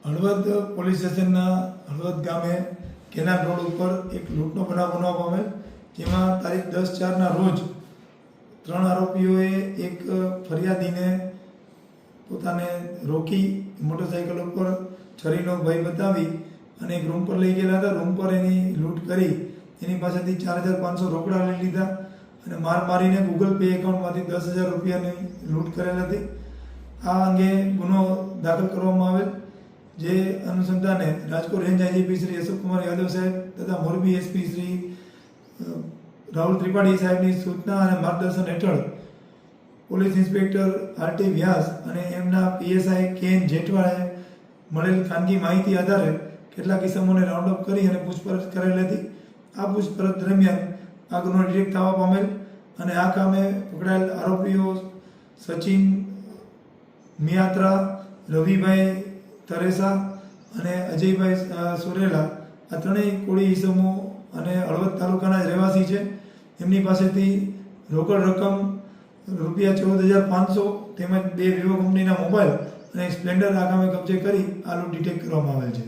Halvad police સ્ટેશનના હળવદ ગામે canal road ઉપર એક લૂંટનો બનાવ બનવા પામેલ, જેમાં તારીખ 10/4ના રોજ 3 આરોપીઓએ એક ફરિયાદીને પોતાને રોકી મોટરસાઇકલ ઉપર છરીનો ભય બતાવી અને એક રૂમ પર લઈ ગયેલા હતા. રૂમ પર એની લૂંટ કરી એની પાસેથી 4,500 રોકડા લઈ લીધા અને મારીને ગૂગલ પે એકાઉન્ટમાંથી 10,000 રૂપિયાની લૂંટ કરેલ હતી. આ અંગે ગુનો દાખલ કરવામાં આવેલ, જે અનુસંધાને રાજકોટ રેન્જ આઈજીપી શ્રી અશોકકુમાર યાદવ સાહેબ તથા મોરબી એસપી શ્રી રાહુલ ત્રિપાઠી સાહેબની સૂચના અને માર્ગદર્શન હેઠળ પોલીસ ઇન્સ્પેક્ટર આરટી વ્યાસ અને એમના પીએસઆઈ કેએન જેઠવાએ મળેલ ખાનગી માહિતી આધારે કેટલાક ઇસમોને રાઉન્ડ અપ કરી અને પૂછપરછ કરેલ હતી. આ પૂછપરછ દરમિયાન આ ગુનો ડિટેક્ટ થવા પામેલ અને આ કામે પકડાયેલ આરોપીઓ સચિન મિયાત્રા, રવિભાઈ તરેસા અને અજયભાઈ સોરેલા આ ત્રણેય કોળી ઇસમો અને હળવદ તાલુકાના જ રહેવાસી છે. એમની પાસેથી રોકડ રકમ ₹14,500 તેમજ 2 વિવો કંપનીના મોબાઈલ અને એક સ્પ્લેન્ડર આ કામે કબજે કરી આ લૂંટ ડિટેક્ટ કરવામાં આવેલ છે.